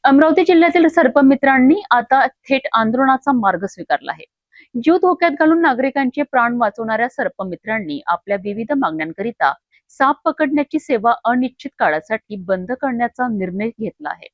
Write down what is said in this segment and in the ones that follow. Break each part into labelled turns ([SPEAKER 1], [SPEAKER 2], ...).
[SPEAKER 1] अमरावती जिल्ह्यातील सर्पमित्रांनी आता थेट आंदोलनाचा मार्ग स्वीकारला आहे। जीव धोक्यात घालून नागरिकांचे प्राण वाचवणाऱ्या सर्पमित्रांनी आपल्या विविध मागण्यांकरिता साप पकडण्याची सेवा अनिश्चित काळासाठी बंद करण्याचा निर्णय घेतला आहे।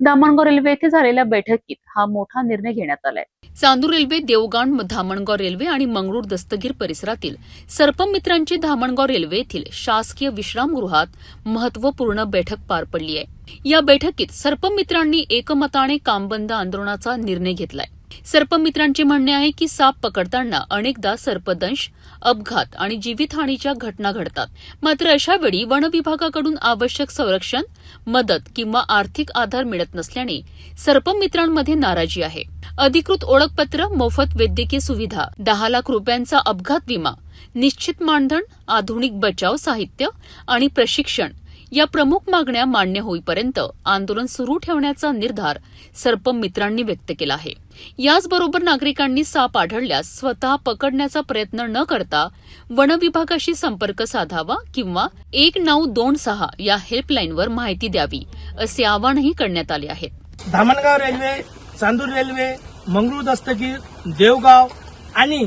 [SPEAKER 1] धामणगाव रेल्वे येथे झालेल्या बैठकीत हा मोठा निर्णय घेण्यात आलाय। चांदूर रेल्वे, देवगाण, धामणगाव रेल्वे आणि मंगरूळ दस्तगीर परिसरातील सर्पमित्रांची धामणगाव रेल्वे येथील शासकीय विश्रामगृहात महत्त्वपूर्ण बैठक पार पडली आहे। या बैठकीत सर्पमित्रांनी एकमताने कामबंद आंदोलनाचा निर्णय घेतलाय। सर्पमित्रांचे म्हणणे आहे की साप पकडताना अनेकदा सर्पदंश, अपघात आणि जीवितहानीच्या घटना घडतात। मात्र अशा वेळी वन विभागाकडून आवश्यक संरक्षण, मदत किंवा आर्थिक आधार मिळत नसल्याने सर्पमित्रांमध्ये नाराजी आहे। अधिकृत ओळखपत्र, मोफत वैद्यकीय सुविधा, 10 लाख रुपयांचा अपघात विमा, निश्चित मानधन, आधुनिक बचाव साहित्य आणि प्रशिक्षण या प्रमुख मागण्या मान्य होईपर्यंत आंदोलन सुरू ठेवण्याचा निर्धार सर्पमित्रांनी व्यक्त केला आहे। याचबरोबर नागरिकांनी साप आढळल्यास स्वतः पकडण्याचा प्रयत्न न करता वन विभागाशी संपर्क साधावा किंवा 1926 या हेल्पलाईनवर माहिती द्यावी असे आवाहनही करण्यात आले आहे।
[SPEAKER 2] धामणगाव रेल्वे, चांदूर रेल्वे, मंगरूळ दस्तगीर, देवगाव आणि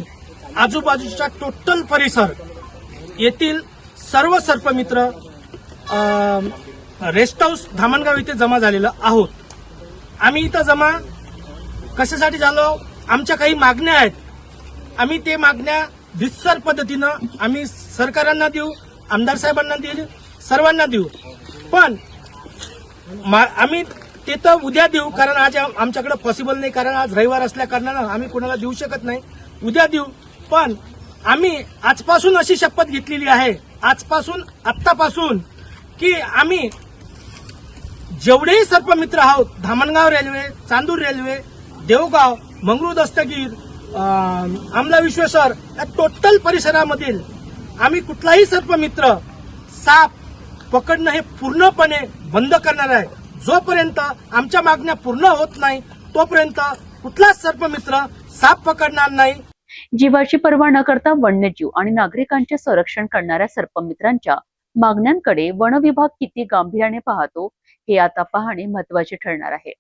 [SPEAKER 2] आजूबाजूचा टोटल परिसर येथील सर्व सर्पमित्र रेस्ट हाऊस धामणगाव इथे जमा झालेलं आहोत। आम्ही इथं जमा कशासाठी झालो? आमच्या काही मागण्या आहेत। आम्ही ते मागण्या रितसर पद्धतीनं आम्ही सरकारांना देऊ, आमदार साहेबांना देऊ, सर्वांना देऊ। पण आम्ही ते तर उद्या देऊ, कारण आज आमच्याकडे पॉसिबल नाही, कारण आज रविवार असल्या कारणानं आम्ही कोणाला देऊ शकत नाही। उद्या देऊ, पण आम्ही आजपासून अशी शपथ घेतलेली आहे, आत्तापासून की आम्ही जेवढेही सर्पमित्र आहोत, धामणगाव रेल्वे, चांदूर रेल्वे, देवगाव, मंगरूळ दस्तगीर, आमला विश्वेश्वर या टोटल परिसरामधील आम्ही कुठलाही सर्पमित्र साप पकडणं हे पूर्णपणे बंद करणार आहे। जोपर्यंत आमच्या मागण्या पूर्ण होत नाही तोपर्यंत कुठलाच सर्पमित्र साप पकडणार नाही।
[SPEAKER 1] जीवाची पर्वा न करता वन्यजीव आणि नागरिकांचे संरक्षण करणाऱ्या सर्पमित्रांच्या मागण्यांकडे वन विभाग किती गांभीर्याने पाहतो हे आता पाहणे महत्त्वाचे ठरणार आहे।